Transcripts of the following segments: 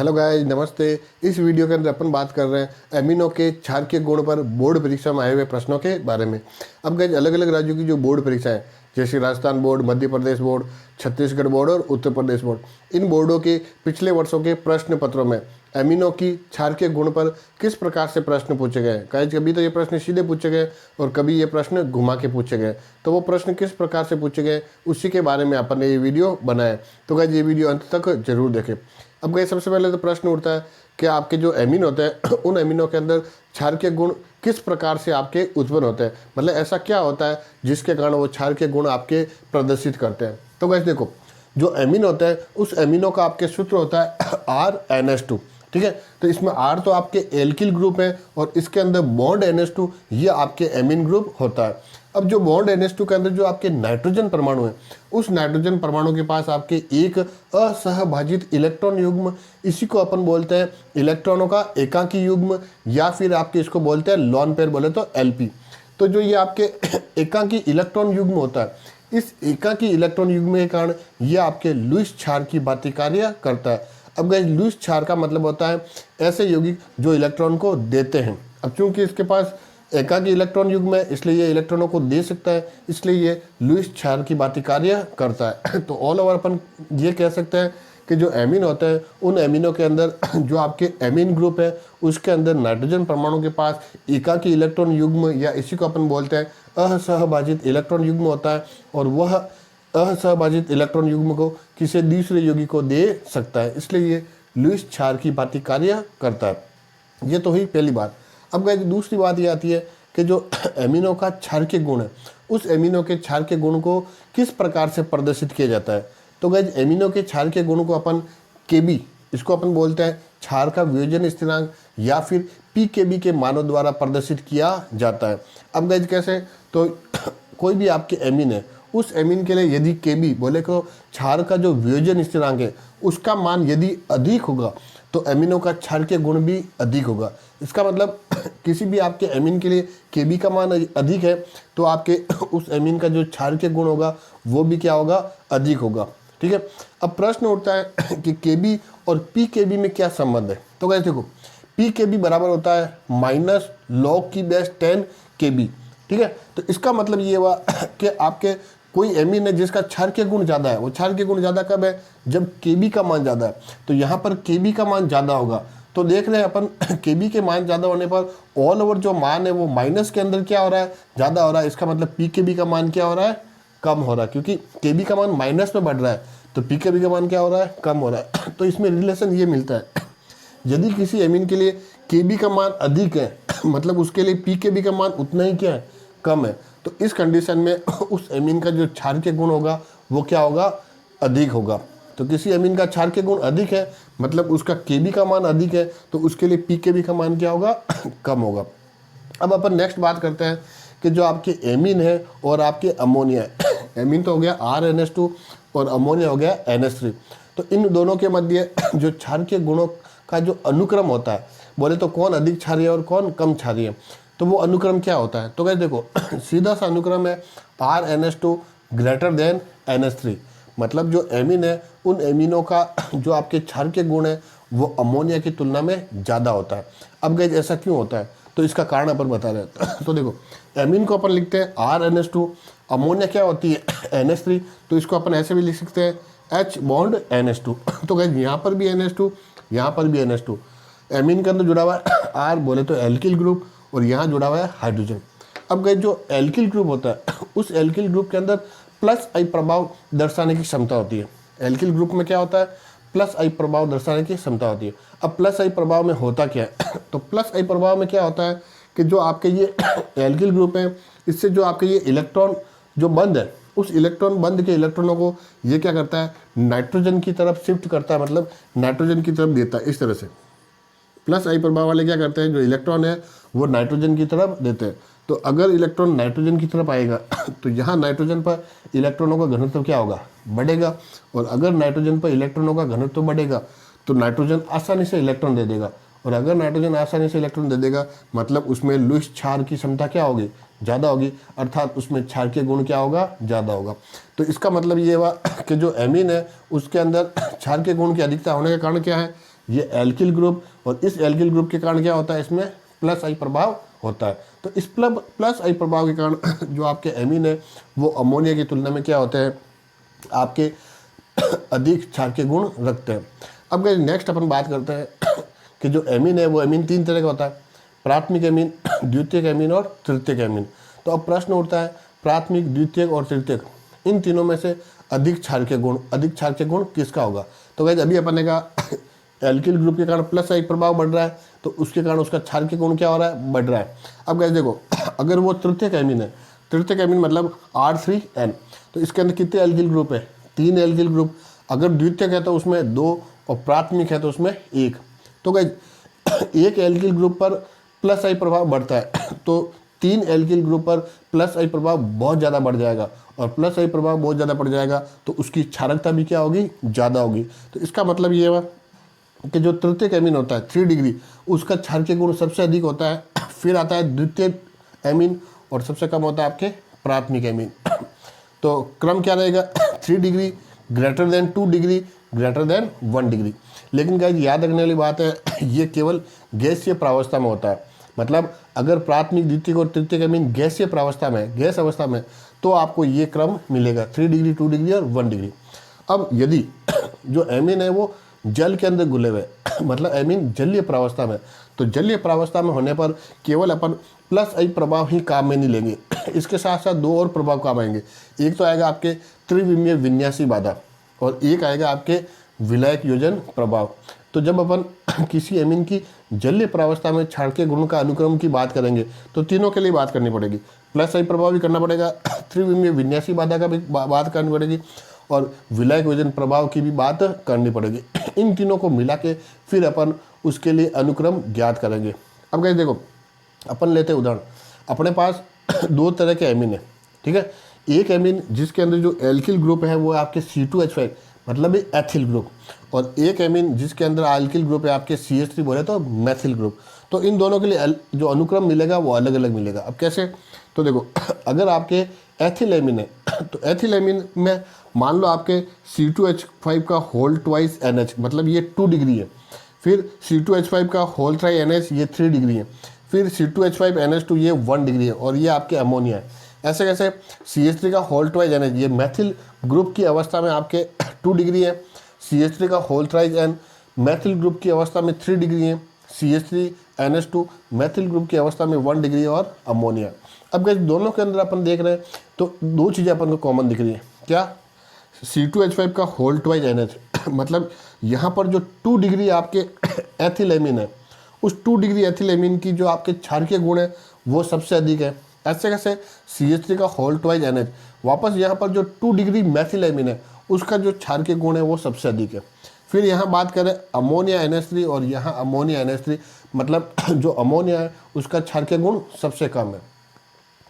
Hello guys, नमस्ते। इस video के अंदर अपन बात कर रहे हैं एमिनो के क्षारकीय गुण पर बोर्ड परीक्षा में आए हुए प्रश्नों के बारे में। अब गाइस, अलग अलग राज्यों की जो बोर्ड परीक्षाएं जैसे Rajasthan board, Madhya Pradesh board, Chhattisgarh board और उत्तर प्रदेश बोर्ड, इन बोर्डों के पिछले वर्षों के प्रश्न पत्रों में एमिनो की क्षारकीय गुण पर किस प्रकार से प्रश्न पूछे गए। गाइस, कभी तो ये प्रश्न सीधे पूछे गए और कभी ये प्रश्न घुमा के पूछे गए। तो वो प्रश्न किस प्रकार से पूछे गए उसी के बारे में अपन ने ये वीडियो बनाया। तो गाइस, ये वीडियो अंत तक जरूर देखें। अब गाइस, सबसे पहले तो प्रश्न उठता है कि आपके जो एमिन होते हैं उन एमिनो के अंदर क्षारकीय गुण किस प्रकार से आपके उत्पन्न होते हैं, मतलब ऐसा क्या होता है जिसके कारण वो क्षारकीय गुण आपके प्रदर्शित करते हैं। तो गाइस देखो, जो एमिन होता है उस एमिनो का आपके सूत्र होता है RNS2। ठीक है, तो इसमें R तो आपके एल्किल ग्रुप है और इसके अंदर बॉन्ड NH2 ये आपके एमिन ग्रुप होता है। अब जो बॉन्ड NH2 के अंदर जो आपके नाइट्रोजन परमाणु है उस नाइट्रोजन परमाणु के पास आपके एक असहभाजित इलेक्ट्रॉन युग्म, इसी को अपन बोलते हैं इलेक्ट्रॉनों का एकाकी युग्म, या फिर आपके इसको बोलते हैं लॉन पेयर, बोले तो LP। तो जो ये आपके एकाकी इलेक्ट्रॉन युग्म होता है, इस एकाकी इलेक्ट्रॉन युग्म के कारण ये आपके लुईस क्षार की भांति कार्य करता है। अब गाइस, लुईस क्षार का मतलब होता है ऐसे यौगिक जो इलेक्ट्रॉन को देते हैं। अब चूंकि इसके पास एकाकी इलेक्ट्रॉन युग्म है इसलिए ये इलेक्ट्रॉनों को दे सकता है, इसलिए ये लुईस क्षार की भांति कार्य करता है। तो ऑल ओवर अपन ये कह सकते हैं कि जो एमिन होते हैं उन एमिनों के अंदर जो आपके एमिन ग्रुप है उसके अंदर नाइट्रोजन परमाणु के पास एकाकी इलेक्ट्रॉन युग्म, या इसी को अपन बोलते हैं असहभाजित इलेक्ट्रॉन युग्म होता है, और वह असहभाजित इलेक्ट्रॉन युग्म को किसी दूसरे यौगिक को दे सकता है, इसलिए ये लुईस क्षार की भांति कार्य करता है। ये तो हुई पहली बात। अब गाइस, दूसरी बात ये आती है कि जो एमिनो का क्षारकीय गुण है उस एमिनो के क्षारकीय गुण को किस प्रकार से प्रदर्शित किया जाता है। तो गाइस, एमिनो के क्षारकीय गुण को अपन Kb, इसको अपन बोलते हैं क्षार का वियोजन स्थिरांक, या फिर pKb के मानों द्वारा प्रदर्शित किया जाता है। अब गाइस कैसे, तो कोई भी आपके एमिन है उस एमिन के लिए यदि Kb बोले तो क्षार का जो वियोजन स्थिरांक है उसका मान यदि अधिक होगा तो एमिनो का क्षारकीय गुण भी अधिक होगा। इसका मतलब किसी भी आपके एमिन के लिए Kb का मान अधिक है तो आपके उस एमिन का जो क्षारकीय गुण होगा वो भी क्या होगा, अधिक होगा। ठीक है, अब प्रश्न उठता है कि Kb और pKb में क्या संबंध है। तो गाइस देखो, pKb बराबर होता है -log10 Kb। ठीक है, तो इसका मतलब ये हुआ कि आपके कोई एमिन है जिसका क्षारकीय गुण ज़्यादा है, वो क्षारकीय गुण ज़्यादा कब है, जब Kb का मान ज़्यादा है। तो यहाँ पर Kb का मान ज़्यादा होगा, तो देख रहे हैं अपन Kb के मान ज़्यादा होने पर ऑल ओवर जो मान है वो माइनस के अंदर क्या हो रहा है, ज़्यादा हो रहा है। इसका मतलब pKb का मान क्या हो रहा है, कम हो रहा है, क्योंकि Kb का मान माइनस में बढ़ रहा है तो pKb का मान क्या हो रहा है, कम हो रहा है। तो इसमें रिलेशन ये मिलता है, यदि किसी एमिन के लिए Kb का मान अधिक है मतलब उसके लिए pKb का मान उतना ही क्या है, कम है, तो इस कंडीशन में उस एमिन का जो क्षारकीय गुण होगा वो क्या होगा, अधिक होगा। तो किसी एमिन का क्षारकीय गुण अधिक है मतलब उसका Kb का मान अधिक है, तो उसके लिए pKb का मान क्या होगा, कम होगा। अब अपन नेक्स्ट बात करते हैं कि जो आपके एमिन है और आपके अमोनिया है। एमिन तो हो गया RNS2 और अमोनिया हो गया NH3। तो इन दोनों के मध्य जो क्षारकीय गुणों का जो अनुक्रम होता है, बोले तो कौन अधिक क्षारीय और कौन कम क्षारीय है, तो वो अनुक्रम क्या होता है। तो गाइस देखो, सीधा सा अनुक्रम है RNS2 ग्रेटर देन NH3, मतलब जो एमिन है उन एमिनों का जो आपके क्षारकीय गुण है वो अमोनिया की तुलना में ज़्यादा होता है। अब गाइस ऐसा क्यों होता है, तो इसका कारण अपन बता रहे हैं। तो देखो, एमिन को अपन लिखते हैं RNS2, अमोनिया क्या होती है NH3, तो इसको अपन ऐसे भी लिख सकते हैं H बॉन्ड NH2। तो गाइस यहाँ पर भी NH2, यहाँ पर भी NH2, एमिन के अंदर जुड़ा हुआ है R बोले तो एल्किल ग्रुप, और यहाँ जुड़ा हुआ है हाइड्रोजन। अब गाइस जो एल्किल ग्रुप होता है उस एल्किल ग्रुप के अंदर +I प्रभाव दर्शाने की क्षमता होती है। एल्किल ग्रुप में क्या होता है, +I प्रभाव दर्शाने की क्षमता होती है। अब +I प्रभाव में होता क्या है, तो +I प्रभाव में क्या होता है कि जो आपके ये एल्किल ग्रुप है इससे जो आपके ये इलेक्ट्रॉन जो बंद है उस इलेक्ट्रॉन बंद के इलेक्ट्रॉनों को ये क्या करता है, नाइट्रोजन की तरफ शिफ्ट करता है, मतलब नाइट्रोजन की तरफ देता है। इस तरह से +I प्रभाव वाले क्या करते हैं, जो इलेक्ट्रॉन है वो नाइट्रोजन की तरफ देते हैं। तो अगर इलेक्ट्रॉन नाइट्रोजन की तरफ आएगा तो यहाँ नाइट्रोजन पर इलेक्ट्रॉनों का घनत्व क्या होगा, बढ़ेगा, और अगर नाइट्रोजन पर इलेक्ट्रॉनों का घनत्व बढ़ेगा तो नाइट्रोजन आसानी से इलेक्ट्रॉन दे देगा, और अगर नाइट्रोजन आसानी से इलेक्ट्रॉन दे देगा मतलब उसमें लुईस क्षार की क्षमता क्या होगी, ज़्यादा होगी, अर्थात उसमें क्षारकीय गुण क्या होगा, ज़्यादा होगा। तो इसका मतलब ये हुआ कि जो एमिन है उसके अंदर क्षारकीय गुण की अधिकता होने के कारण क्या है, ये एल्किल ग्रुप, और इस एल्किल ग्रुप के कारण क्या होता है, इसमें प्लस आई प्रभाव होता है। तो इस प्लस आई प्रभाव के कारण जो आपके एमीन है वो अमोनिया की तुलना में क्या होते हैं, आपके अधिक क्षारकीय गुण रखते हैं। अब गाइस नेक्स्ट अपन बात करते हैं कि जो एमीन है वो एमीन 3 तरह का होता है, प्राथमिक एमीन, द्वितीयक एमीन और तृतीयक एमीन। तो अब प्रश्न उठता है प्राथमिक, द्वितीयक और तृतीयक, इन तीनों में से अधिक क्षारकीय गुण किसका होगा। तो गाइस अभी अपन ने कहा एल्किल ग्रुप के कारण प्लस आई प्रभाव बढ़ रहा है, तो उसके कारण उसका क्षारकीय गुण क्या हो रहा है, बढ़ रहा है। अब गाइस देखो अगर वो तृतीयक एमीन है, तृतीयक एमीन मतलब R3N, तो इसके अंदर कितने एल्किल ग्रुप है, 3 एल्किल ग्रुप। अगर द्वितीयक है तो उसमें 2 और प्राथमिक है तो उसमें 1। तो गाइस एक एल्किल ग्रुप पर प्लस आई प्रभाव बढ़ता है तो 3 एल्किल ग्रुप पर प्लस आई प्रभाव बहुत ज़्यादा बढ़ जाएगा, और प्लस आई प्रभाव बहुत ज़्यादा बढ़ जाएगा तो उसकी क्षारकता भी क्या होगी, ज़्यादा होगी। तो इसका मतलब ये है कि जो तृतीयक एमीन होता है 3 डिग्री, उसका क्षारकीय गुण सबसे अधिक होता है, फिर आता है द्वितीयक एमीन और सबसे कम होता है आपके प्राथमिक एमीन। तो क्रम क्या रहेगा, 3 degree greater than 2 degree greater than 1 degree. लेकिन गाइस याद रखने वाली बात है ये केवल गैसीय प्रावस्था में होता है, मतलब अगर प्राथमिक, द्वितीयक और तृतीयक एमीन गैसीय प्रावस्था में, गैस अवस्था में, तो आपको ये क्रम मिलेगा 3 डिग्री, 2 डिग्री और 1 डिग्री। अब यदि जो एमीन है वो जल के अंदर घुले हुए मतलब एमीन जलीय प्रावस्था में, तो जलीय प्रावस्था में होने पर केवल अपन प्लस आई प्रभाव ही काम में नहीं लेंगे इसके साथ साथ 2 और प्रभाव काम आएंगे। एक तो आएगा आपके त्रिविमीय विन्यासी बाधा और एक आएगा आपके विलायक योजन प्रभाव। तो जब अपन किसी एमीन की जलीय प्रावस्था में क्षारकीय गुण का अनुक्रम की बात करेंगे तो तीनों के लिए बात करनी पड़ेगी, प्लस आई प्रभाव भी करना पड़ेगा, त्रिविमीय विन्यासी बाधा का भी बात करनी पड़ेगी और विलायक योजन प्रभाव की भी बात करनी पड़ेगी। इन तीनों को मिला के फिर अपन उसके लिए अनुक्रम ज्ञात करेंगे। अब गाइस देखो अपन लेते हैं उदाहरण, अपने पास 2 तरह के एमीन है, ठीक है। एक एमीन जिसके अंदर जो एल्किल ग्रुप है वो है आपके C2H5 मतलब एथिल ग्रुप, और एक एमीन जिसके अंदर अल्किल ग्रुप है आपके CH3 बोले तो मैथिल ग्रुप। तो इन दोनों के लिए जो अनुक्रम मिलेगा वो अलग अलग मिलेगा। अब कैसे, तो देखो अगर आपके एथिल एमीन है तो एथिल एमीन में मान लो आपके C2H5 का होल ट्वाइस NH मतलब ये 2 डिग्री है, फिर C2H5 का होल थ्राई NH ये 3 डिग्री है, फिर C2H5 NH2 ये 1 डिग्री है और ये आपके अमोनिया है। ऐसे कैसे, CH3 का होल ट्वाइस NH ये मैथिल ग्रुप की अवस्था में आपके 2 डिग्री है, CH3 का whole thrice N methyl group की अवस्था में 3 डिग्री है, CH3 NH2 मैथिल ग्रुप की अवस्था में 1 डिग्री और अमोनिया। अब गाइस दोनों के अंदर अपन देख रहे हैं तो 2 चीज़ें अपन को कॉमन दिख रही है, क्या, C2H5 का होल ट्वाइस NH मतलब यहाँ पर जो 2 डिग्री आपके एथिल एमीन है उस 2 डिग्री एथिल एमीन की जो आपके क्षारकीय गुण है वो सबसे अधिक है। ऐसे कैसे, CH3 का होल ट्वाइस NH वापस यहाँ पर जो 2 डिग्री मैथिल एमीन है उसका जो क्षारकीय गुण है वो सबसे अधिक है। फिर यहाँ बात करें अमोनिया NH3 और यहाँ अमोनिया NH3 मतलब जो अमोनिया है उसका क्षारकीय गुण सबसे कम है।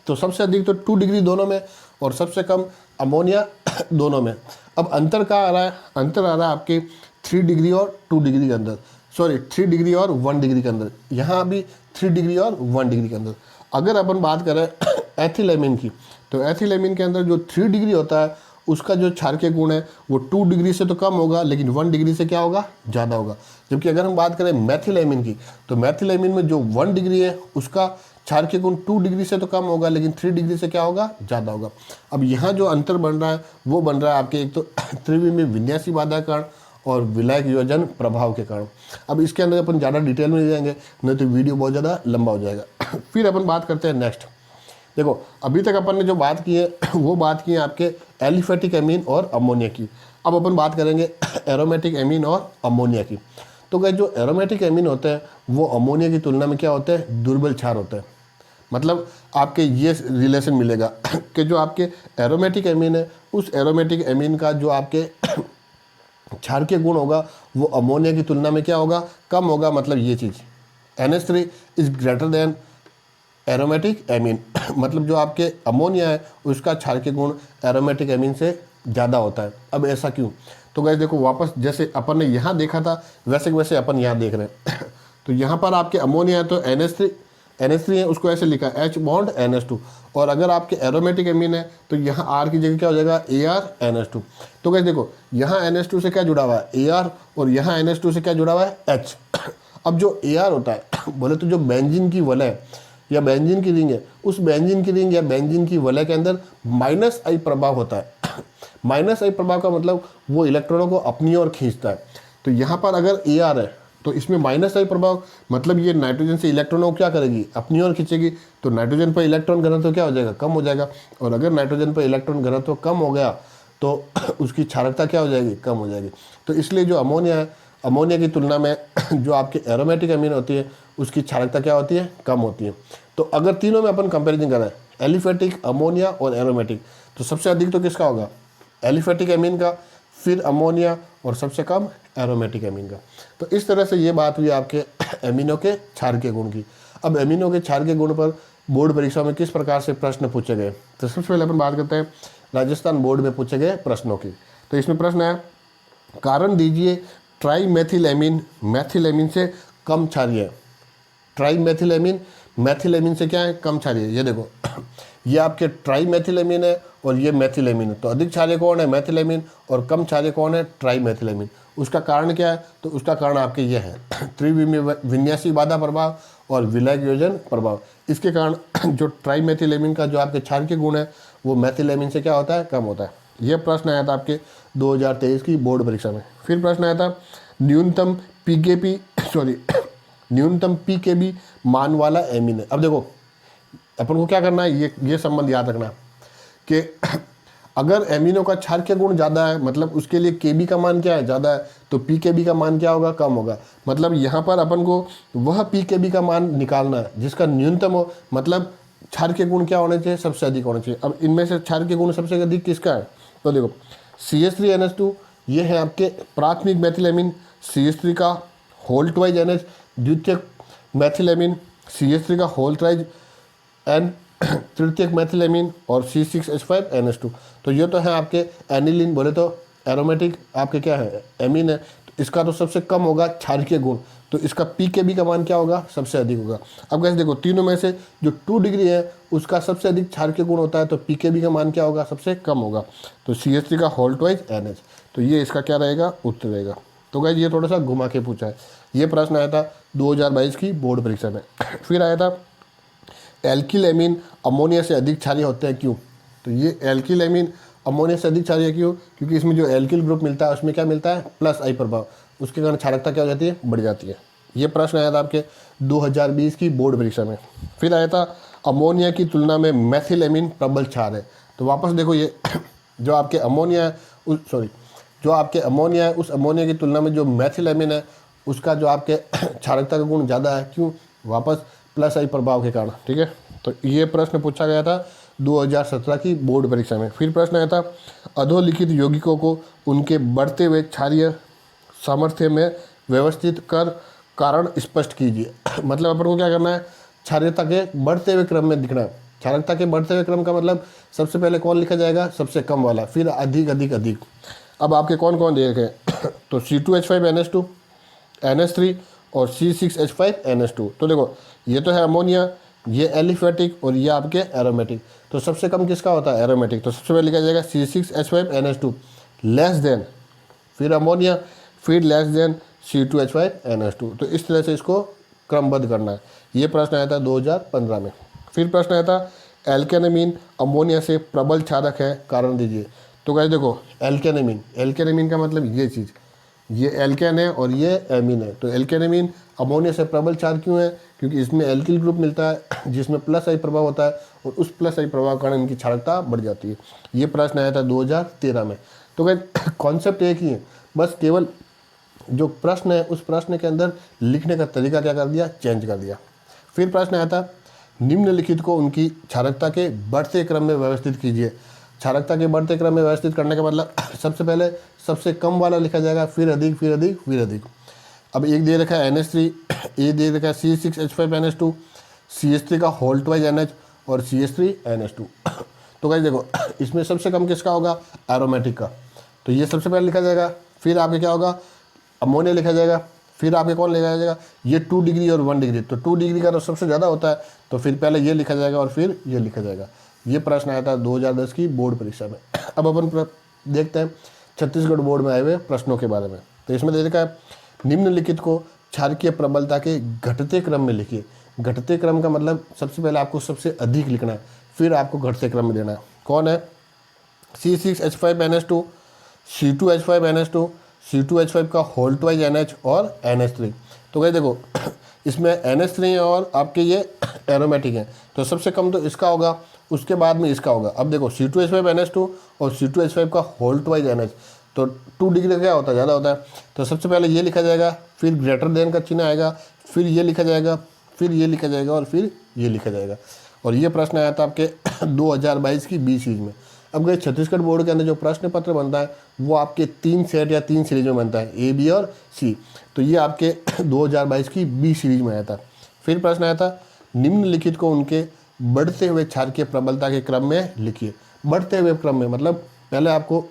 तो सबसे अधिक तो 2 डिग्री दोनों में और सबसे कम अमोनिया दोनों में। अब अंतर क्या आ रहा है, अंतर आ रहा है आपके 3 डिग्री और 2 डिग्री के अंदर, सॉरी 3 डिग्री और 1 डिग्री के अंदर, यहाँ भी 3 डिग्री और 1 डिग्री के अंदर। अगर अपन बात करें एथिल एमीन की तो एथिल एमीन के अंदर जो 3 डिग्री होता है उसका जो क्षारकीय गुण है वो 2 डिग्री से तो कम होगा लेकिन 1 डिग्री से क्या होगा, ज़्यादा होगा। जबकि अगर हम बात करें मैथिल एमीन की तो मैथिल एमीन में जो 1 डिग्री है उसका क्षारकीय गुण 2 डिग्री से तो कम होगा लेकिन 3 डिग्री से क्या होगा, ज़्यादा होगा। अब यहाँ जो अंतर बन रहा है वो बन रहा है आपके एक तो त्रिविमीय विन्यासी बाधा के कारण और विलायक योजन प्रभाव के कारण। अब इसके अंदर अपन ज़्यादा डिटेल में नहीं जाएंगे नहीं तो वीडियो बहुत ज़्यादा लंबा हो जाएगा। फिर अपन बात करते हैं नेक्स्ट, देखो अभी तक अपन ने जो बात की है वो बात की है आपके एलिफेटिक एमीन और अमोनिया की। अब अपन बात करेंगे एरोमेटिक एमीन और अमोनिया की। तो गाइस जो एरोमेटिक एमीन होते हैं वो अमोनिया की तुलना में क्या होते हैं, दुर्बल क्षार होते हैं। मतलब आपके ये रिलेशन मिलेगा कि जो आपके एरोमेटिक एमीन है उस एरोमेटिक एमीन का जो आपके क्षारकीय गुण होगा वो अमोनिया की तुलना में क्या होगा, कम होगा। मतलब ये चीज़ NH3 is greater than aromatic amine मतलब जो आपके अमोनिया है उसका क्षारकीय गुण एरोमेटिक एमीन से ज़्यादा होता है। अब ऐसा क्यों, तो गाइस देखो वापस जैसे अपन ने यहाँ देखा था वैसे वैसे अपन यहाँ देख रहे हैं। तो यहाँ पर आपके अमोनिया है तो NH3 है उसको ऐसे लिखा H बॉन्ड NH2, और अगर आपके एरोमेटिक एमीन है तो यहाँ R की जगह क्या हो जाएगा AR NH2। तो कैसे देखो यहाँ NH2 से क्या जुड़ा हुआ है AR, और यहाँ NH2 से क्या जुड़ा हुआ है H। अब जो AR होता है बोले तो जो बेंजीन की वलय या बेंजीन की रिंग है, उस बेंजीन की रिंग या बेंजीन की वलय के अंदर -I प्रभाव होता है। -I प्रभाव का मतलब वो इलेक्ट्रॉनों को अपनी ओर खींचता है। तो यहाँ पर अगर AR है तो इसमें -I प्रभाव मतलब ये नाइट्रोजन से इलेक्ट्रॉनों को क्या करेगी, अपनी ओर खींचेगी। तो नाइट्रोजन पर इलेक्ट्रॉन घनत्व क्या हो जाएगा, कम हो जाएगा, और अगर नाइट्रोजन पर इलेक्ट्रॉन घनत्व कम हो गया तो उसकी क्षारकता क्या हो जाएगी, कम हो जाएगी। तो इसलिए जो अमोनिया है, अमोनिया की तुलना में जो आपके एरोमेटिक अमीन होती है उसकी क्षारकता क्या होती है, कम होती है। तो अगर तीनों में अपन कंपेरिजन करें एलिफेटिक, अमोनिया और एरोमेटिक, तो सबसे अधिक तो किसका होगा, एलिफेटिक अमीन का, फिर अमोनिया, और सबसे कम एरोमेटिक अमीन का। तो इस तरह से ये बात हुई आपके एमिनो के क्षारकीय गुण की। अब एमिनो के क्षारकीय गुण पर बोर्ड परीक्षा में किस प्रकार से प्रश्न पूछे गए, तो सबसे पहले अपन बात करते हैं राजस्थान बोर्ड में पूछे गए प्रश्नों की। तो इसमें प्रश्न है, कारण दीजिए ट्राईमेथिलएमीन मैथिलएमीन से कम क्षारीय है। ट्राईमेथिलएमीन मैथिलएमीन से क्या है, कम क्षारीय है। ये देखो ये आपके ट्राईमेथिलएमीन है और ये मैथिलएमीन है। तो अधिक क्षारीय कौन है, मैथिलएमीन, और कम क्षारीय कौन है, ट्राईमेथिलएमीन। उसका कारण क्या है, तो उसका कारण आपके ये है त्रिविन्यासी बाधा प्रभाव और विलयक योजन प्रभाव। इसके कारण जो ट्राईमेथिलएमीन का जो आपके क्षारकीय गुण है वो मैथिलएमीन से क्या होता है, कम होता है। यह प्रश्न आया था आपके 2023 की बोर्ड परीक्षा में। फिर प्रश्न आया था न्यूनतम न्यूनतम पीकेबी मान वाला एमीन है। अब देखो अपन को क्या करना है, ये संबंध याद रखना कि अगर एमिनो का क्षारकीय गुण ज़्यादा है मतलब उसके लिए केबी का मान क्या है, ज़्यादा है, तो पीकेबी का मान क्या होगा, कम होगा। मतलब यहाँ पर अपन को वह पीकेबी का मान निकालना है जिसका न्यूनतम हो, मतलब क्षारकीय गुण क्या होने चाहिए, सबसे अधिक होना चाहिए। अब इनमें से क्षारकीय गुण सबसे अधिक किसका है, तो देखो CH3NH2 ये है आपके प्राथमिक मैथिलएमीन, CH3 का होल ट्वाइज NH द्वितीयक मैथिलएमीन, CH3 का होल ट्वाइज N तृतीयक मैथिलएमीन, और C6H5NH2। तो ये तो है आपके एनिलीन, बोले तो एरोमेटिक आपके क्या है, एमीन है। तो इसका तो सबसे कम होगा क्षारकीय गुण, तो इसका पीकेबी का मान क्या होगा, सबसे अधिक होगा। अब कैसे देखो तीनों में से जो 2 डिग्री है उसका सबसे अधिक क्षारकीय गुण होता है, तो पीकेबी का मान क्या होगा, सबसे कम होगा। तो CH3 का होल ट्वाइज NH, तो ये इसका क्या रहेगा, उत्तर रहेगा। तो गाइस ये थोड़ा सा घुमा के पूछा है। ये प्रश्न आया था 2022 की बोर्ड परीक्षा में। फिर आया था एल्किल एमीन अमोनिया से अधिक क्षारीय होते हैं क्यों। तो ये एल्किल एमीन अमोनिया से अधिक क्षारीय क्यों, क्योंकि इसमें जो एल्किल ग्रुप मिलता है उसमें क्या मिलता है, +I प्रभाव, उसके कारण क्षारकता क्या हो जाती है, बढ़ जाती है। ये प्रश्न आया था आपके 2020 की बोर्ड परीक्षा में। फिर आया था अमोनिया की तुलना में मैथिलएमीन प्रबल क्षार है। तो वापस देखो ये जो आपके अमोनिया है जो आपके अमोनिया है उस अमोनिया की तुलना में जो मैथिलएमीन है उसका जो आपके क्षारकता का गुण ज़्यादा है, क्यों, वापस +I प्रभाव के कारण। ठीक है, तो ये प्रश्न पूछा गया था 2017 की बोर्ड परीक्षा में। फिर प्रश्न आया था अधोलिखित यौगिकों को उनके बढ़ते हुए क्षारीय सामर्थ्य में व्यवस्थित कर कारण स्पष्ट कीजिए। मतलब अपन को क्या करना है, क्षारीयता के बढ़ते हुए क्रम में दिखना है। क्षारकता के बढ़ते हुए क्रम का मतलब सबसे पहले कौन लिखा जाएगा, सबसे कम वाला, फिर अधिक अधिक अधिक। अब आपके कौन कौन दे रखे हैं तो C2H5NH2, NH3 और C6H5NH2। तो देखो ये तो है अमोनिया, ये एलिफेटिक और ये आपके एरोमेटिक। तो सबसे कम किसका होता है, एरोमेटिक। तो सबसे पहले लिखा जाएगा C6H5NH2 लेस देन, फिर अमोनिया, फिर लेस देन C2H5NH2। तो इस तरह से इसको क्रमबद्ध करना है। ये प्रश्न आया था 2015 में। फिर प्रश्न आया था एल्केनेमीन अमोनिया से प्रबल क्षारक है, कारण दीजिए। तो गाइस देखो एल्केनेमीन का मतलब ये चीज़, ये एल्केन है और ये एमीन है। तो एल्केनेमीन अमोनिया से प्रबल क्षार क्यों है, क्योंकि इसमें एल्किल ग्रुप मिलता है जिसमें +I प्रभाव होता है और उस +I प्रभाव के कारण इनकी क्षारकता बढ़ जाती है। ये प्रश्न आया था 2013 में। तो गाइस कॉन्सेप्ट एक ही है, बस केवल जो प्रश्न है उस प्रश्न के अंदर लिखने का तरीका क्या कर दिया, चेंज कर दिया। फिर प्रश्न आया था निम्नलिखित को उनकी क्षारकता के बढ़ते क्रम में व्यवस्थित कीजिए। क्षारकता के बढ़ते क्रम में व्यवस्थित करने का मतलब सबसे पहले सबसे कम वाला लिखा जाएगा, फिर अधिक, फिर अधिक, फिर अधिक। अब एक दे रखा है NH3, एक दे रखा है C6H5NH2, CH3 का होल ट्वाइज NH और CH3NH2। तो गाइस देखो इसमें सबसे कम किसका होगा, एरोमेटिक का। तो ये सबसे पहले लिखा जाएगा, फिर आगे क्या होगा, अमोनिया लिखा जाएगा, फिर आपके कौन लिखा जाएगा, ये 2 डिग्री और 1 डिग्री, तो 2 डिग्री का तो सबसे ज़्यादा होता है, तो फिर पहले ये लिखा जाएगा और फिर ये लिखा जाएगा। ये प्रश्न आया था 2010 की बोर्ड परीक्षा में। अब अपन देखते हैं छत्तीसगढ़ बोर्ड में आए हुए प्रश्नों के बारे में। तो इसमें दे रखा है निम्नलिखित को क्षारकीय प्रबलता के घटते क्रम में लिखिए। घटते क्रम का मतलब सबसे पहले आपको सबसे अधिक लिखना है, फिर आपको घटते क्रम में देना है। कौन है, C6H5NH2, C2H5NH2, C2H5 का होल ट्वाइज NH और NH3। तो भाई देखो इसमें NH3 है और आपके ये एरोमेटिक हैं, तो सबसे कम तो इसका होगा, उसके बाद में इसका होगा। अब देखो C2H5NH2 और C2H5 का होल ट्वाइज NH, तो 2 डिग्री का क्या होता है, ज़्यादा होता है, तो सबसे पहले ये लिखा जाएगा, फिर ग्रेटर देन का चिन्ह आएगा, फिर ये लिखा जाएगा, फिर ये लिखा जाएगा और फिर ये लिखा जाएगा। और ये प्रश्न आया था आपके 2022 की बी सीरीज में। अब गए छत्तीसगढ़ बोर्ड के अंदर जो प्रश्न पत्र बनता है वो आपके 3 सेट या 3 सीरीज में बनता है, A, B और C। तो ये आपके 2022 की बी सीरीज में आया था। फिर प्रश्न आया था निम्नलिखित को उनके बढ़ते हुए क्षारकीय प्रबलता के क्रम में लिखिए। बढ़ते हुए क्रम में मतलब पहले आपको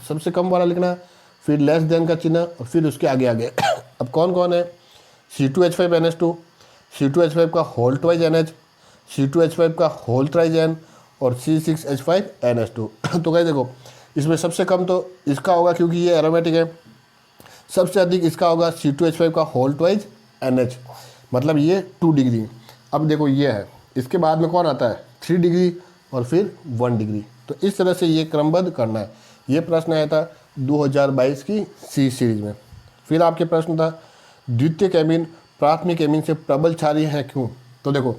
सबसे कम वाला लिखना है, फिर लेस देन का चिन्ह और फिर उसके आगे आगे। अब कौन कौन है, C2H5NH2, C2H5 का होल ट्वाइज NH, C2H5 का होल ट्राइज N और C6H5NH2। तो कहीं देखो इसमें सबसे कम तो इसका होगा क्योंकि ये एरोमेटिक है, सबसे अधिक इसका होगा C2H5 का होल ट्वाइज NH, मतलब ये 2 डिग्री। अब देखो ये है, इसके बाद में कौन आता है 3 डिग्री और फिर 1 डिग्री। तो इस तरह से ये क्रमबद्ध करना है। ये प्रश्न आया था 2022 की C सीरीज में। फिर आपके प्रश्न था द्वितीयक एमीन प्राथमिक एमीन से प्रबल क्षारीय है क्यों। तो देखो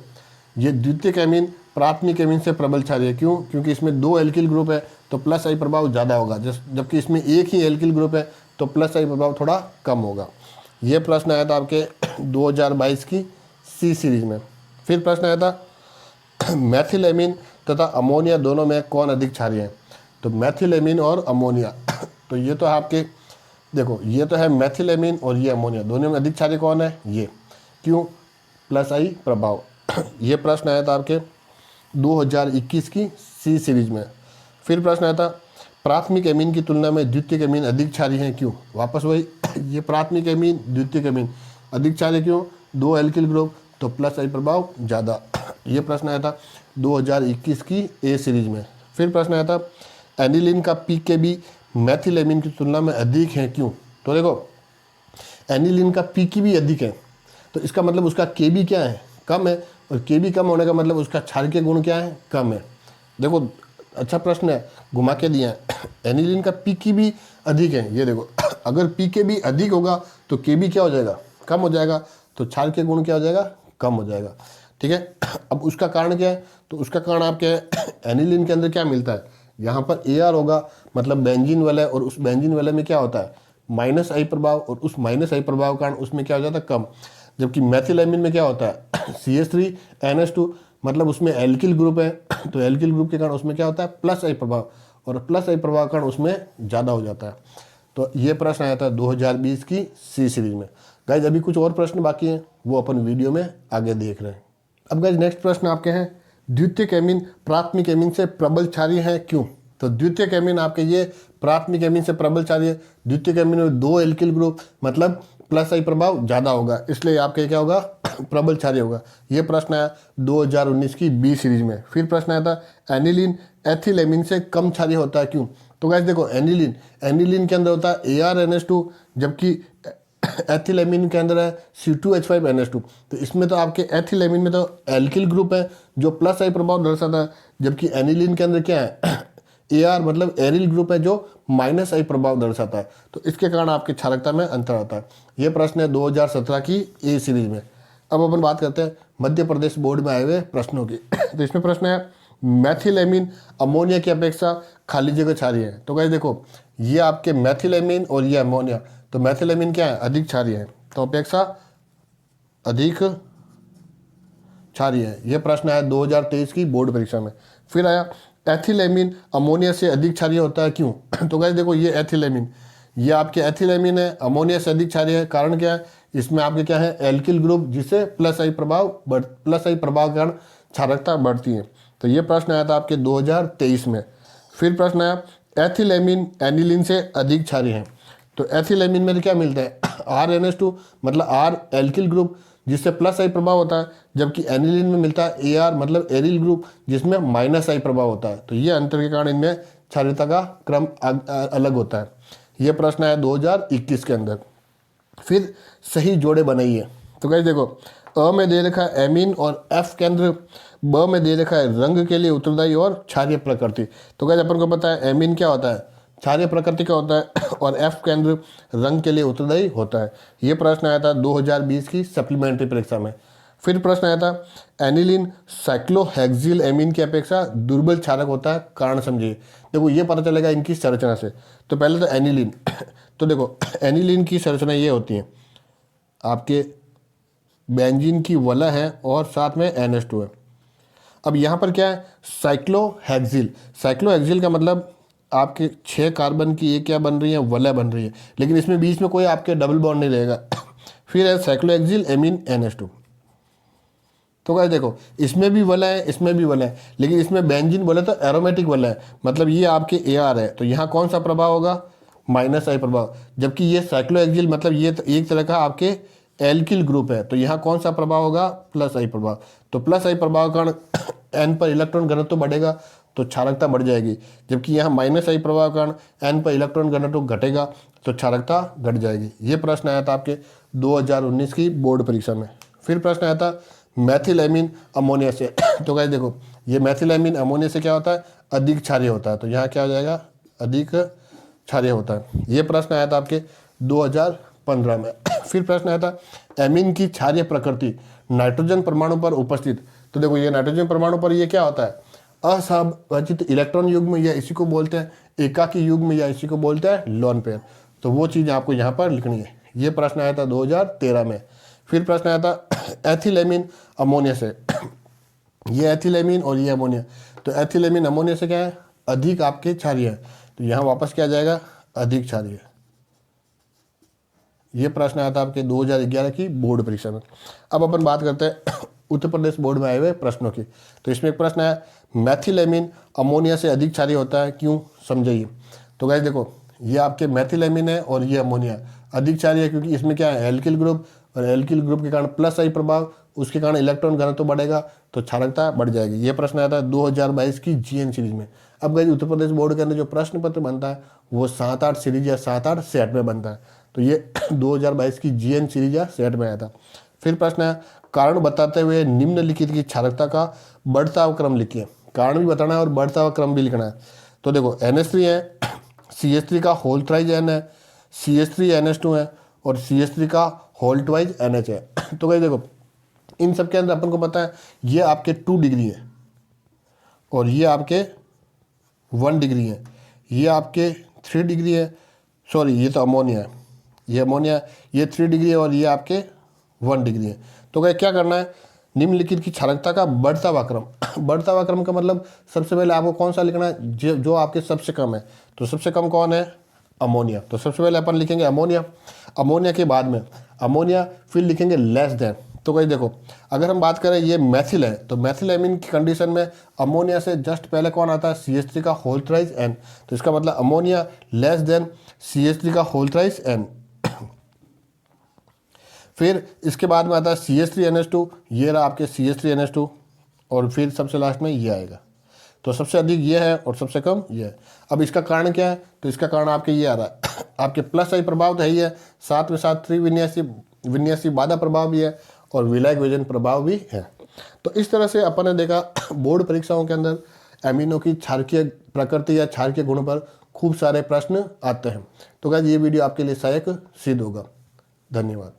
ये द्वितीयक एमीन प्राथमिक एमीन से प्रबल क्षारीय है क्यों, क्योंकि इसमें 2 एल्किल ग्रुप है तो प्लस आई प्रभाव ज़्यादा होगा, जबकि इसमें एक ही एल्किल ग्रुप है तो प्लस आई प्रभाव थोड़ा कम होगा। ये प्रश्न आया था आपके 2022 की C सीरीज में। फिर प्रश्न आया था मैथिल एमीन तथा अमोनिया दोनों में कौन अधिक क्षारीय है। तो मैथिल एमीन और अमोनिया तो ये तो है आपके, देखो ये तो है मैथिल एमीन और ये अमोनिया, दोनों में अधिक क्षारीय कौन है, ये, क्यों, प्लस आई प्रभाव। ये प्रश्न आया था आपके 2021 की C सीरीज में। फिर प्रश्न आया था प्राथमिक एमीन की तुलना में द्वितीयक एमीन अधिक क्षारीय हैं क्यों। वापस वही ये प्राथमिक एमीन द्वितीयक एमीन अधिक क्षारीय क्यों, 2 एल्किल ग्रुप तो प्लस आई प्रभाव ज़्यादा। ये प्रश्न आया था 2021 की A सीरीज में। फिर प्रश्न आया था एनिलीन का pKb मैथिल एमीन की तुलना में अधिक है क्यों। तो देखो एनिलीन का pKb अधिक है तो इसका मतलब उसका Kb क्या है, कम है, और Kb कम होने का मतलब उसका क्षारकीय गुण क्या है, कम है। देखो अच्छा प्रश्न है, घुमा के दिया है। एनिलीन का pKb अधिक है, ये देखो अगर pKb अधिक होगा तो Kb क्या हो जाएगा, कम हो जाएगा, तो क्षारकीय गुण क्या हो जाएगा, कम हो जाएगा। ठीक है, अब उसका कारण क्या है, तो उसका कारण आपके एनिलीन के अंदर क्या मिलता है, यहाँ पर Ar होगा, मतलब बेंजीन वलय, और उस बेंजीन वलय में क्या होता है माइनस आई प्रभाव, और उस माइनस आई प्रभाव के कारण उसमें क्या हो जाता है, कम। जबकि मैथिल एमीन में क्या होता है CH3NH2, मतलब उसमें एल्किल ग्रुप है, तो एल्किल ग्रुप के कारण उसमें क्या होता है प्लस आई प्रभाव, और प्लस आई प्रभाव के कारण उसमें ज़्यादा हो जाता है। तो ये प्रश्न आया था 2020 की C सीरीज में। गाइज अभी कुछ और प्रश्न बाकी हैं, वो अपन वीडियो में आगे देख रहे हैं। अब गाइज नेक्स्ट प्रश्न आपके हैं द्वितीयक एमीन प्राथमिक एमीन से प्रबल क्षारीय है क्यों। तो द्वितीयक एमीन आपके ये प्राथमिक एमीन से प्रबल क्षारीय है, द्वितीयक एमीन में 2 एल्किल ग्रुप मतलब प्लस आई प्रभाव ज़्यादा होगा, इसलिए आपके क्या होगा प्रबल क्षारीय होगा। ये प्रश्न आया 2019 की B सीरीज में। फिर प्रश्न आया था एनिलीन एथिल एमीन से कम क्षारीय होता है क्यों। तो गाइस देखो एनिलीन के अंदर होता है ArNH2, जबकि एथिल एमीन के अंदर है C2H5NH2। तो इसमें तो आपके एथिल एमीन में तो एल्किल ग्रुप है जो प्लस आई प्रभाव दर्शाता है, जबकि एनिलीन के अंदर क्या है Ar मतलब एरिल ग्रुप है जो माइनस आई प्रभाव दर्शाता है। तो इसके कारण आपकी क्षारकता में अंतर आता है। ये प्रश्न है 2017 की A सीरीज में। अब अपन बात करते हैं मध्य प्रदेश बोर्ड में आए हुए प्रश्नों की। तो इसमें प्रश्न है मैथिल एमीन अमोनिया की अपेक्षा खाली जगह क्षारीय है। तो गाइस देखो ये आपके मैथिल एमीन और ये अमोनिया, तो मैथिल एमीन क्या है अधिक क्षारीय है, तो अपेक्षा अधिक क्षारीय है। यह प्रश्न आया 2023 की बोर्ड परीक्षा में। फिर आया एथिल एमीन अमोनिया से अधिक क्षारीय होता है क्यों। तो गाइस देखो ये एथिल एमीन, ये आपके एथिल एमीन है, अमोनिया से अधिक क्षारीय है। कारण क्या है, इसमें आपके क्या है एल्किल ग्रुप, जिससे प्लस आई प्रभाव के कारण क्षारकता बढ़ती है। तो ये प्रश्न आया था आपके 2023 में। फिर प्रश्न आया एथिल एमीन एनिलीन से अधिक क्षारीय है। तो एथिलेमिन में क्या मिलता है RNH2 मतलब R एल्किल ग्रुप जिससे प्लस आई प्रभाव होता है, जबकि एनिलीन में मिलता है AR मतलब एरिल ग्रुप जिसमें माइनस आई प्रभाव होता है। तो ये अंतर के कारण इनमें क्षारीयता का क्रम अलग होता है। ये प्रश्न आया 2021 के अंदर। फिर सही जोड़े बनाइए। तो गाइस देखो, अ में दे रखा है एमीन और F केंद्र, ब में दे रखा है रंग के लिए उत्तरदायी और क्षारीय प्रकृति। तो गाइस अपन को पता है एमीन क्या होता है, क्षारीय प्रकृति का होता है और F केंद्र रंग के लिए उत्तरदायी होता है। ये प्रश्न आया था 2020 की सप्लीमेंट्री परीक्षा में। फिर प्रश्न आया था एनिलीन साइक्लोहेक्सिल एमीन की अपेक्षा दुर्बल क्षारक होता है, कारण समझिए। देखो ये पता चलेगा इनकी संरचना से। तो पहले तो एनिलीन तो देखो एनिलीन की संरचना ये होती है, आपके बेंजीन की वलय है और साथ में NH2 है। अब यहाँ पर क्या है, साइक्लोहेक्सिल। साइक्लोहेक्सिल का मतलब आपके 6 कार्बन की एक क्या बन रही है, वलय बन रही है, लेकिन इसमें बीच में कोई आपके डबल बॉन्ड नहीं रहेगा। फिर है साइक्लोहेक्सिल एमीन NH2। तो क्या देखो, इसमें भी वलय है, इसमें भी वलय है, लेकिन इसमें बेंजीन बोले तो एरोमेटिक वलय है, मतलब ये आपके AR है। तो यहाँ कौन सा प्रभाव होगा, माइनस आई प्रभाव। जबकि ये साइक्लोहेक्सिल मतलब ये एक तरह का आपके एल्किल ग्रुप है, तो यहाँ कौन सा प्रभाव होगा, प्लस आई प्रभाव। तो प्लस आई प्रभाव कारण N पर इलेक्ट्रॉन घनत्व तो बढ़ेगा तो क्षारकता बढ़ जाएगी, जबकि यहाँ माइनस आई प्रभाव कारण N पर इलेक्ट्रॉन घनत्व घटेगा तो क्षारकता घट जाएगी। ये प्रश्न आया था आपके 2019 की बोर्ड परीक्षा में। फिर प्रश्न आया था मैथिलेमिन अमोनिया से। तो गाइस देखो, ये मैथिलेमिन अमोनिया से क्या होता है, अधिक क्षारीय होता है। तो यहाँ क्या हो जाएगा, अधिक क्षारीय होता है। ये प्रश्न आया था आपके 2015 में। फिर प्रश्न आया था एमीन की क्षारीय प्रकृति नाइट्रोजन परमाणु पर उपस्थित। तो देखो ये नाइट्रोजन परमाणु पर ये क्या होता है, असहभाजित इलेक्ट्रॉन युग्म, या इसी को बोलते हैं एकाकी युग्म, या इसी को बोलते हैं लोन पेयर। तो वो चीज़ आपको यहाँ पर लिखनी है। ये प्रश्न आया था 2013 में। फिर प्रश्न आया था एथिलेमिन अमोनिया से। ये एथिलेमिन और ये अमोनिया। तो एथिलेमिन अमोनिया से क्या है, अधिक आपके क्षारीय है। तो यहाँ वापस क्या आ जाएगा, अधिक क्षारीय। ये प्रश्न आया था आपके 2011 की बोर्ड परीक्षा में। अब अपन बात करते हैं उत्तर प्रदेश बोर्ड में आए हुए प्रश्नों की। तो इसमें एक प्रश्न है मैथिलेमिन अमोनिया से अधिक क्षारीय होता है, क्यों, समझिए। तो गाइस देखो, ये आपके मैथिलेमिन है और ये अमोनिया अधिक क्षारीय है, क्योंकि इसमें क्या है, एल्किल ग्रुप, और एल्किल ग्रुप के कारण प्लस आई प्रभाव, उसके कारण इलेक्ट्रॉन घनत्व तो बढ़ेगा तो क्षारकता बढ़ जाएगी। ये प्रश्न आता है 2022 की GN सीरीज में। अब गाइस उत्तर प्रदेश बोर्ड के अंदर जो प्रश्न पत्र बनता है वो 7-8 सीरीज या 7-8 सेट में बनता है। तो ये 2022 की GN सीरीज या सेट में आया था। फिर प्रश्न है कारण बताते हुए निम्नलिखित की क्षारकता का बढ़ता हुआ क्रम लिखिए। कारण भी बताना है और बढ़ता हुआ क्रम भी लिखना है। तो देखो NH3 है, CH3 का होल थ्राइज N है, CH3 NH2 है और CH3 का होल ट्वाइज NH है। तो गाइस देखो, इन सब के अंदर अपन को पता है ये आपके 2 डिग्री है और ये आपके 1 डिग्री है, ये आपके 3 डिग्री है। सॉरी, ये तो अमोनिया है, ये अमोनिया, ये 3 डिग्री है और ये आपके 1 डिग्री है। तो गाइस क्या करना है, निम्नलिखित की क्षारकता का बढ़ता हुआ क्रम। बढ़ता हुआ क्रम का मतलब सबसे पहले आपको कौन सा लिखना है, जो आपके सबसे कम है। तो सबसे कम कौन है, अमोनिया। तो सबसे पहले अपन लिखेंगे अमोनिया। अमोनिया के बाद में अमोनिया, फिर लिखेंगे लेस देन। तो गाइस देखो, अगर हम बात करें ये मैथिल है, तो मैथिलेमिन की कंडीशन में अमोनिया से जस्ट पहले कौन आता है, CH3 का होल थ्राइज N। तो इसका मतलब अमोनिया लेस देन CH3 का होल थ्राइज N। फिर इसके बाद में आता है CH3NH2, ये रहा आपके CH3NH2, और फिर सबसे लास्ट में ये आएगा। तो सबसे अधिक ये है और सबसे कम ये है। अब इसका कारण क्या है, तो इसका कारण आपके ये आ रहा है आपके प्लस आई प्रभाव तो है ही है, साथ में साथ त्रिविन्यासी बाधा प्रभाव भी है और विलायक विजन प्रभाव भी है। तो इस तरह से अपन ने देखा बोर्ड परीक्षाओं के अंदर एमिनो की क्षारकीय प्रकृति या क्षारकीय गुण पर खूब सारे प्रश्न आते हैं। तो गाइस ये वीडियो आपके लिए सहायक सिद्ध होगा। धन्यवाद।